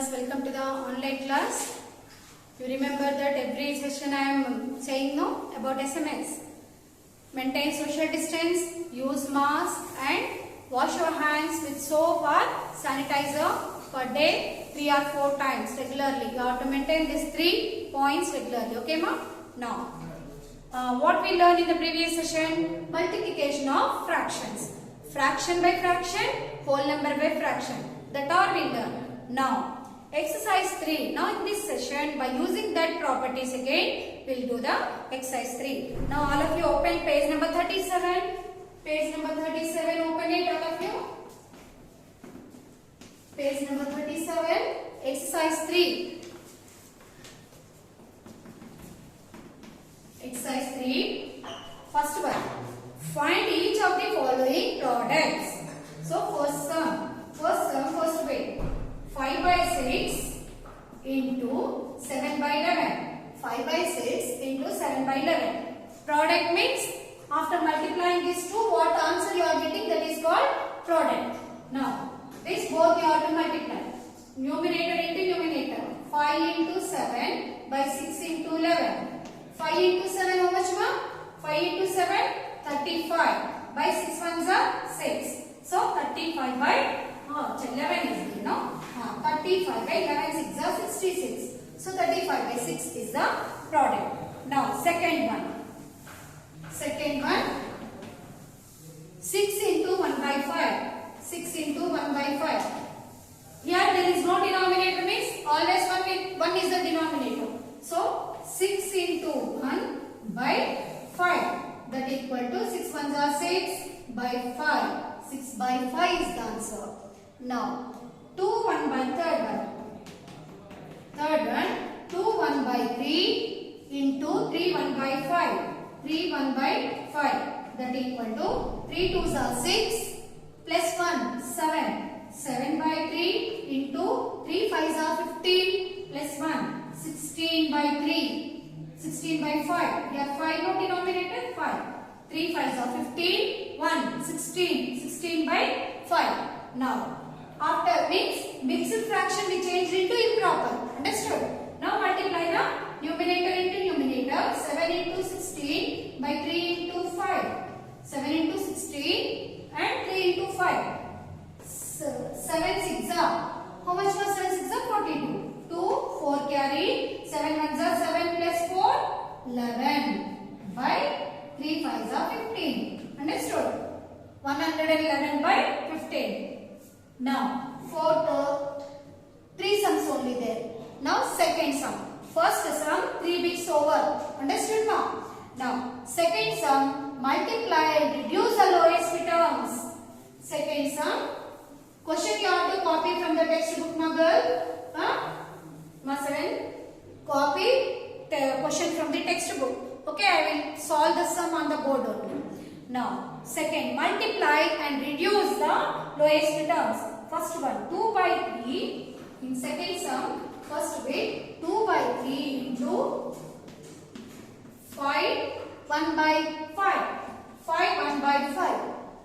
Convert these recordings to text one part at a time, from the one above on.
class, welcome to the online class. You remember that every session I am saying no about SMS. Maintain social distance, use mask and wash your hands with soap or sanitizer per day 3 or 4 times regularly. You have to maintain these 3 points regularly. Okay ma? Now, what we learned in the previous session? Multiplication of fractions. Fraction by fraction, whole number by fraction. That all we learned. Now, exercise 3. Now in this session, by using that properties again, we will do the exercise 3. Now all of you open page number 37. Page number 37, open it all of you. Page number 37, exercise 3. Exercise 3. First one. Find each of the following products. So first sum, way. 5 by 6 into 7 by 11. 5 by 6 into 7 by 11. Product means after multiplying these two, what answer you are getting, that is called product. Now, this both you have to multiply. Numerator into numerator. 5 into 7 by 6 into 11. 5 into 7 how much ma? 5 into 7, 35. By 6 ones are 6. So, 35 by 11 is there, no? 35 by 11 6 are 66. So 35 by 6 is the product. Now second one. 6 into 1 by 5. 6 into 1 by 5. Here there is no denominator, means always one is the denominator. So 6 into 1 by 5. That equal to 6 ones are 6 by 5. 6 by 5 is the answer. Now 2 1 by third one. 2 1 by 3 into 3 1 by 5. 3 1 by 5. That equal to 3 2s are 6 plus 1 7. 7 by 3 into 3 5s are 15 plus 1 16 by 3. 16 by 5. Here 5 no denominator 5. 3 5s are 15. 1 16. 16 by 5. Now after means mixed fraction we changed into improper. Understood? Now multiply the numerator into numerator. 7 into 16 by 3 into 5. 7 into 16 and 3 into 5. 7 6 are. How much was 7 6 are? 42. 2 4 carry. 7 ones are 7 plus 4 11 by 3 5s are 15. Understood? 111 by 15. Now, 3 sums only there. Now, second sum. First sum, 3 bits over. Understood now? Now, second sum, multiply and reduce the lowest terms. Second sum, question you have to copy from the textbook now girl. Masaran, copy the question from the textbook. Okay, I will solve the sum on the board only. Now, second, multiply and reduce the lowest terms. First one, 2 by 3. In second sum, first way, 2 by 3 into 5, 1 by 5. 5, 1 by 5.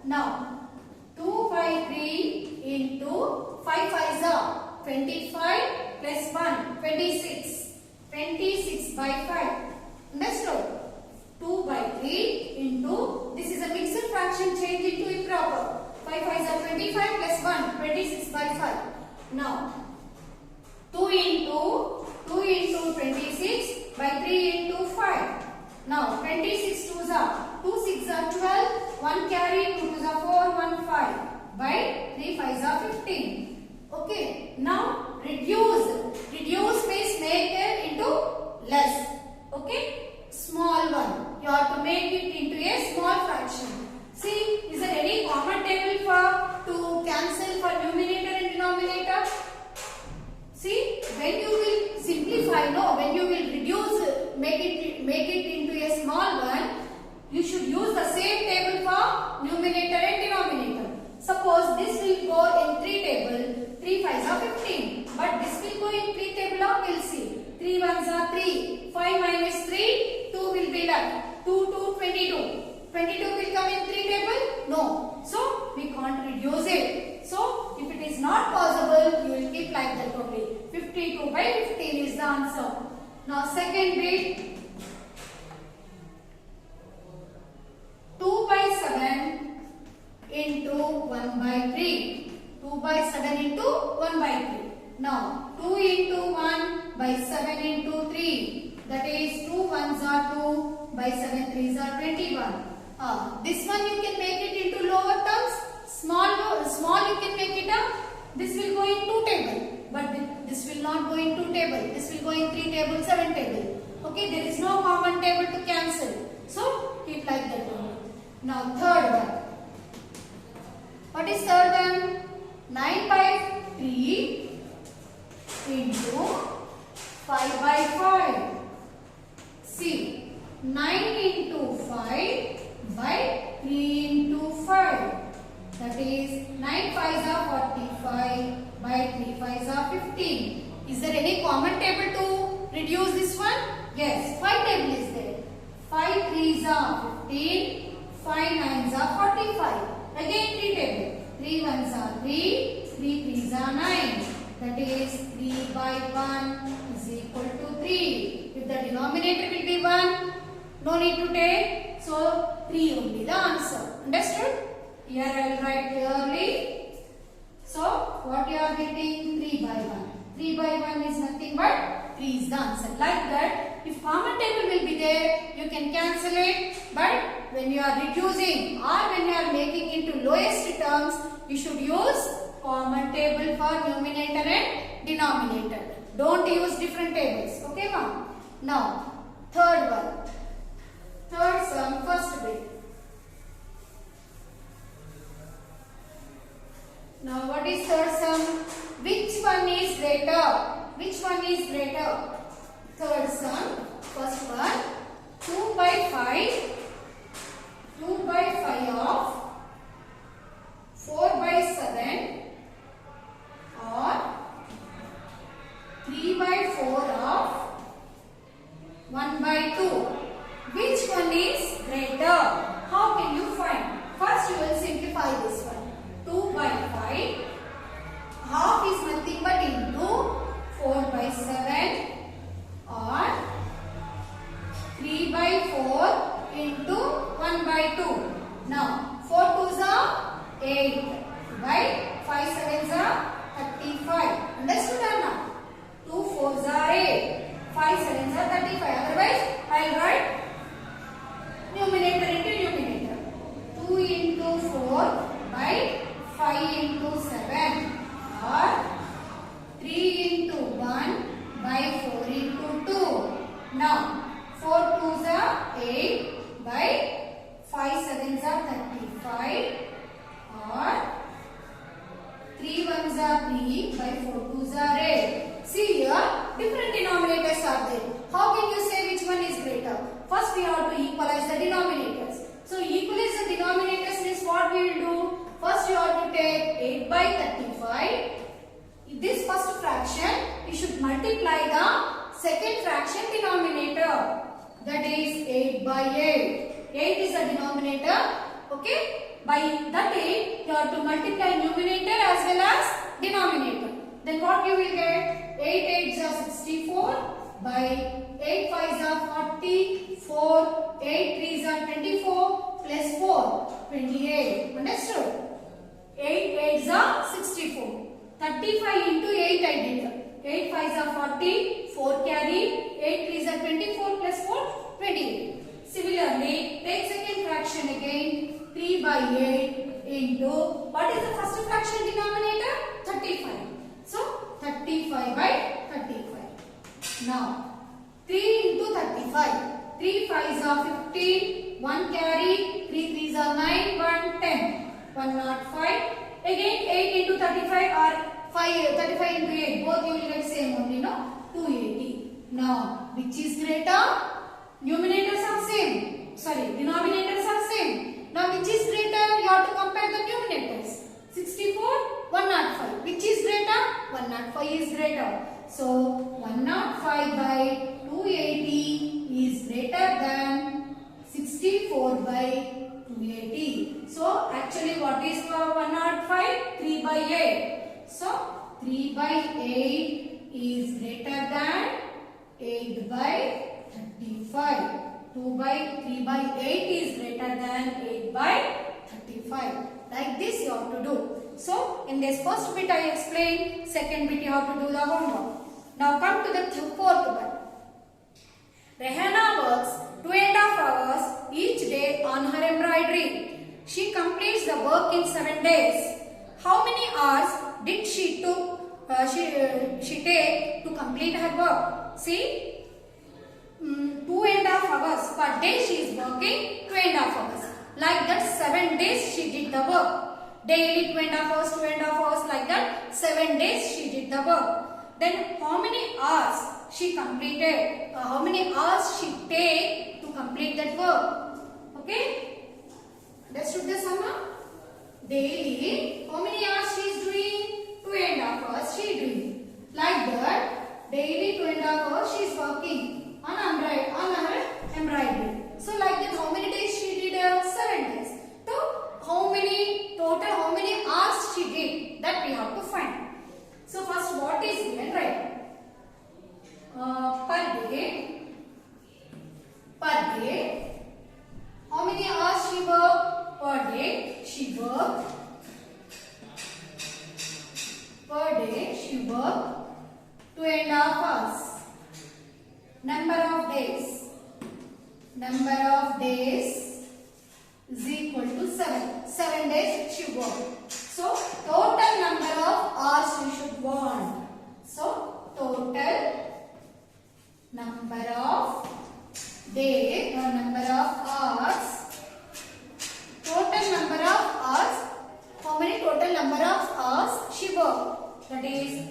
Now, 2 by 3 into 5 5s are 25 plus 1, 26. 26 by 5. Understood? 2 by 3 into, this is a mixed fraction change into improper. 5 5s are 25 plus 1, 26 by 5. Now, 2 into 26 by 3 into 5. Now, 26 2s are, 2 6 are 12, 1 carry, 2 2s are 4, 1 5 by 3 5s are 15. Okay, now reduce. Reduce means make it into less. Okay. Small one. You have to make it into a small fraction. See, is there any common table to cancel for numerator and denominator? See, when you will simplify, when you will reduce, make it into a small one, you should use the same table for numerator and denominator. Suppose this will go in 3 table, 3 5s are 15, but this will go in 3 table of, we'll see. 3 1s are 3, 5 minus 3, 2 will be left. 2 2 22. 22 will come in 3 table? No. So we can't reduce it. So if it is not possible, you will keep like that only. by 15 is the answer. Now second bit, 2 by 7 into 1 by 3. 2 by 7 into 1 by 3. Now 2 into 1 by 7 into 3. That is 2 ones are 2 by 7 threes are 21. This one you can make it into lower terms. Small you can make it up. This will go in 2 table. But this will not go in 2 table. This will go in 3 table, 7 table. Okay, there is no common table to cancel. So keep like that only. Now third one. What is third one? 9 by 3 into 5 by 5. See, 9 into 5 by 3 into 5. That is 9 5s are 45 by 3 5s are 15. Is there any common table to reduce this one? Yes, 5 table is there. 5 3s are 15, 5 9s are 45. Again 3 table. 3 1s are 3, 3 3s are 9. That is 3 by 1 is equal to 3. If the denominator will be 1, no need to take. So 3 only the answer. Understood? Here I will write clearly. So what you are getting? 3 by 1. 3 by 1 is nothing but 3 is the answer. Like that, if common table will be there, you can cancel it. But when you are reducing or when you are making into lowest terms, you should use common table for numerator and denominator. Don't use different tables. Okay, ma'am? Now, third one. Third sum, first bit. Now, what is third sum? Which one is greater? Which one is greater? Third sum, first one, 2 by 5. 2 by 5 of 4 by 7 or 3 by 4 of 1 by 2. Which one is greater? How can you find? First you will simplify this one. 2 by 5. Half is nothing but into 4 by 7 or 3 by 4 into 1 by 2. Now 4 2s are 8 by 5 7s are 35. Understood or not? 2 4s are 8. 5 7s are 35. Otherwise I will write numerator into numerator. 2 into 4 by 5 into 7 or 3 into 1 by 4 into 2. Now 4 2s are 8 by 5 7s are 35 or 3 1s are 3 by 4 2s are 8. See here, different denominators are there. How can you say which one is greater? First we have to equalize the denominators. So equalize the denominators means what we will do? First you have to take 8 by 35. In this first fraction, you should multiply the second fraction denominator. That is 8 by 8. 8 is the denominator. Okay? By that 8, you have to multiply numerator as well as denominator. Then what you will get? 8 8s are 64 by 8 5s are 44, 8 3s are 24 plus 4, 28. Understood? 8 8s are 64. 35 into 8 I did. 8 5s are 40, 4 carry, 8 3s are 24 plus 4, 28. Similarly, take second fraction again. 3 by 8 into, what is the first fraction denominator? 35. So, 35 by 35. Now, 3 into 35. 3 5s are 15, 1 carry, 3 3s are 9, 1 10. 105. Again 8 into 35 or 35 into 8. Both you will get same only, no? 280. Now, which is greater? Numerators are same. Sorry, denominators are same. Now, which is greater? You have to compare the numerators. 64, 105. Which is greater? 105 is greater. So, 105 by 280 is greater than 64 by 280. So, actually what is 105? 3 by 8. So, 3 by 8 is greater than 8 by 35. 2 by 3 by 8 is greater than 8 by 35. Like this you have to do. So in this first bit I explained, second bit you have to do the homework. Now come to the fourth one. Rehana works 2.5 hours each day on her embroidery. She completes the work in 7 days. How many hours did she take to complete her work? See, 2.5 hours per day she is working 2.5 hours. Like that 7 days she did the work. Daily 2.5 hours, 2.5 hours, like that 7 days she did the work. Then how many hours she completed? How many hours she take to complete that work? Okay? Understood the summa? Daily, how many hours she is doing? 2.5 hours she is doing. Like that, daily 2.5 hours she is working on her embroidery. So like that, how many days she did? 7 days. So how many hours she did? That we have to find. So first, what is given, right? Per day, how many hours she worked? Per day she worked 2.5 hours. Number of days is equal to 7. 7 days she worked. So total number of hours you should want. So total number of days or number of hours. Total number of hours. How many total number of hours she worked? That is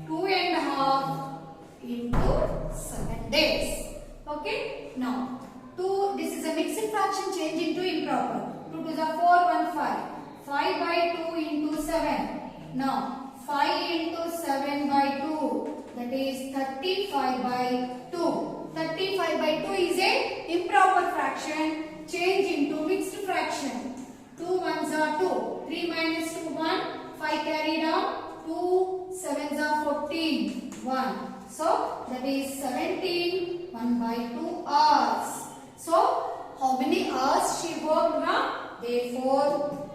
2.5 into 7 days. Okay. Now this is a mixed fraction change into improper. 2 to the 4, 1, 5. 5 by 2 into 7. Now 5 into 7 by 2. That is 35 by 2. 35 by 2 is a improper fraction. Change into mixed fraction. 2 ones are 2. 3 minus 2, 1. 5 carry down. 2 sevens are 14. 1. So that is 17. 1 by 2 hours. So how many hours she worked now? Therefore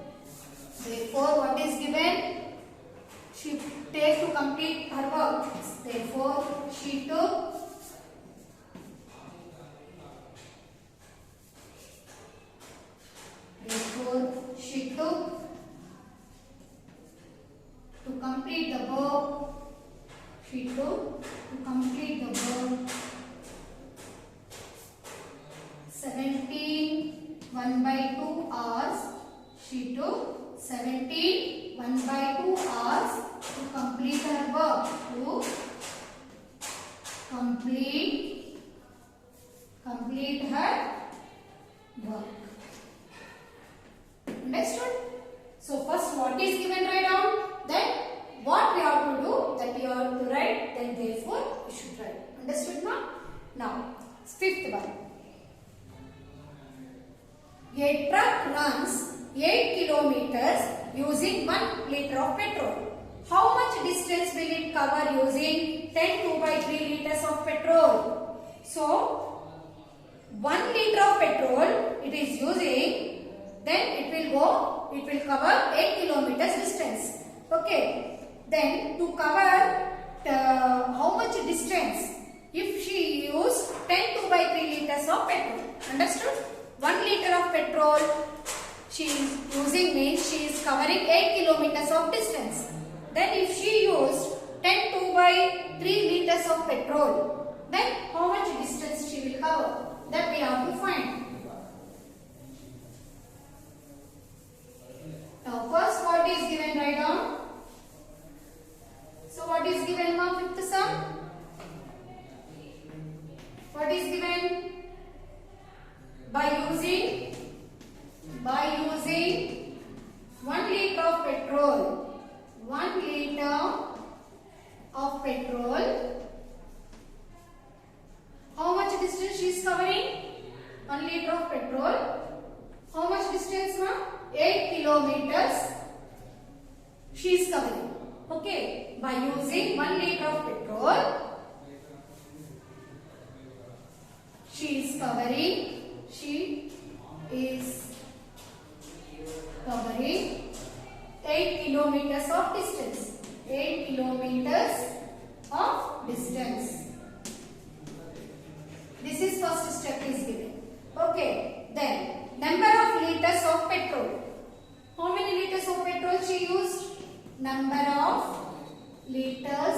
what is given? She takes to complete her work. Therefore she took to complete the work. She took to complete the work 17 1 by 2 hours. She took 17 1 by 2 hours to complete her work. To complete her work. Understood? So first what is given, write down. Then what we have to do, that we have to write. Then therefore we should write. Understood now? Now fifth one. A truck runs 8 kilometers using 1 liter of petrol. How much distance will it cover using 10 2 by 3 liters of petrol? So 1 liter of petrol it is using, then it will cover 8 kilometers distance. Okay. Then to cover how much distance? If she used 10 2 by 3 liters of petrol. Understood? 1 liter of petrol she is using means she is covering 8 kilometers of distance. Then if she used 10 2 by 3 liters of petrol, then how much distance she will cover? That we have to find. Now first what is given, write down. So what is given now, fifth sum? What is given? By using 1 liter of petrol. 1 liter of petrol. How much distance she is covering? 1 liter of petrol. How much distance now? 8 kilometers she is covering. Okay, by using 1 liter of petrol, she is covering 8 kilometers of distance. 8 kilometers of distance. This is first step is given. Okay, then number of liters of petrol. How many liters of petrol she used? Number of liters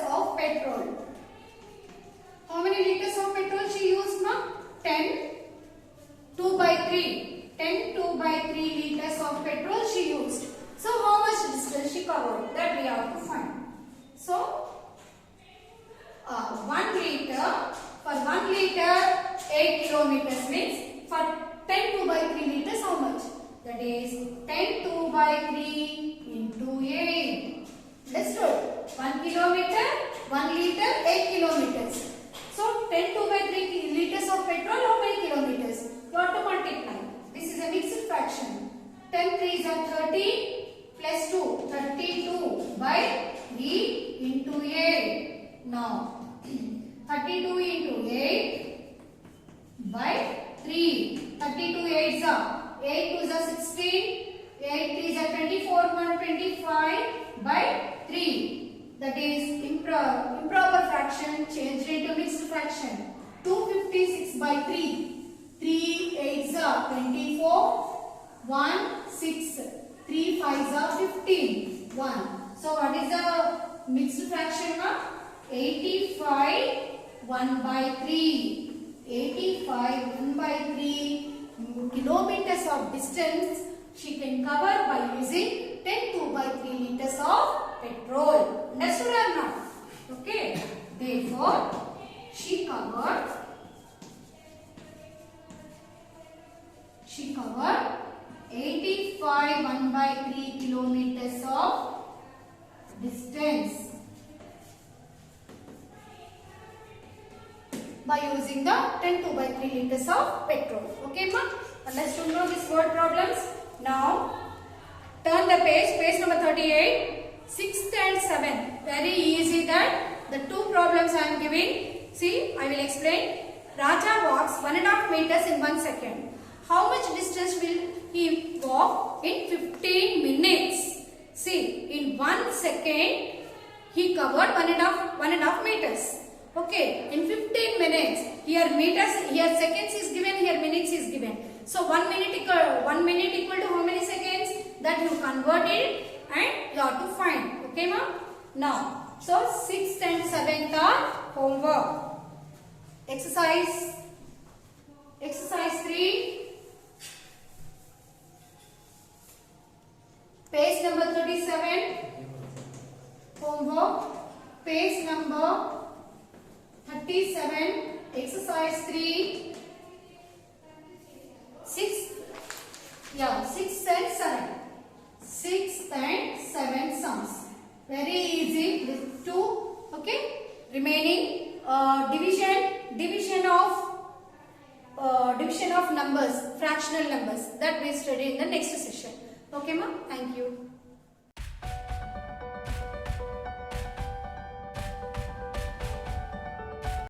of petrol. How many liters of petrol she used, ma'am? 10. 2 by 3. 10 2 by 3 liters of petrol she used. So how much distance she covered? That we have to find. So 1 liter, for 1 liter 8 kilometers means for 10 2 by 3 liters how much? That is 10 2 by 3 into 8. Let's do it. 1 kilometer, 1 liter, 8 kilometers. So 10 2 by 3 liters of petrol, how many kilometers? You have to multiply. This is a mixed fraction. 10 3s are 30 plus 2, 32 by 3 into 8. Now 32 into 8 by 3. 32 8s are 8 2s are 16. 8 3s are 24, 125 by 3. That is improper fraction changed into mixed fraction. 256 by 3. 3 8s are 24. 1 6. 3 5s are 15. 1. So what is the mixed fraction now? 85 1 by 3. 85 1 by 3 kilometers of distance she can cover by using 10 2 by 3 liters of petrol. Understood or not? Okay. Therefore, she covered 85 1 by 3 kilometers of distance by using the 10 2 by 3 liters of petrol. Okay, ma? Understood now these word problems? Now, turn the page number 38. 6th and 7th. Very easy that the two problems I am giving. See, I will explain. Raja walks 1.5 meters in 1 second. How much distance will he walk in 15 minutes? See, in 1 second, he covered 1.5 meters. Okay, in 15 minutes, here meters, here seconds is given, here minutes is given. So 1 minute equal to how many seconds? That you convert it and you have to find. Okay, ma'am? Now, so 6th and 7th are homework. Exercise 3. Page number 37. Homework. Page number 37. Exercise 3. 6 and 7. 6 and 7 sums. Very easy. With 2. Okay. Remaining division of numbers, fractional numbers. That we study in the next session. Okay, ma'am. Thank you.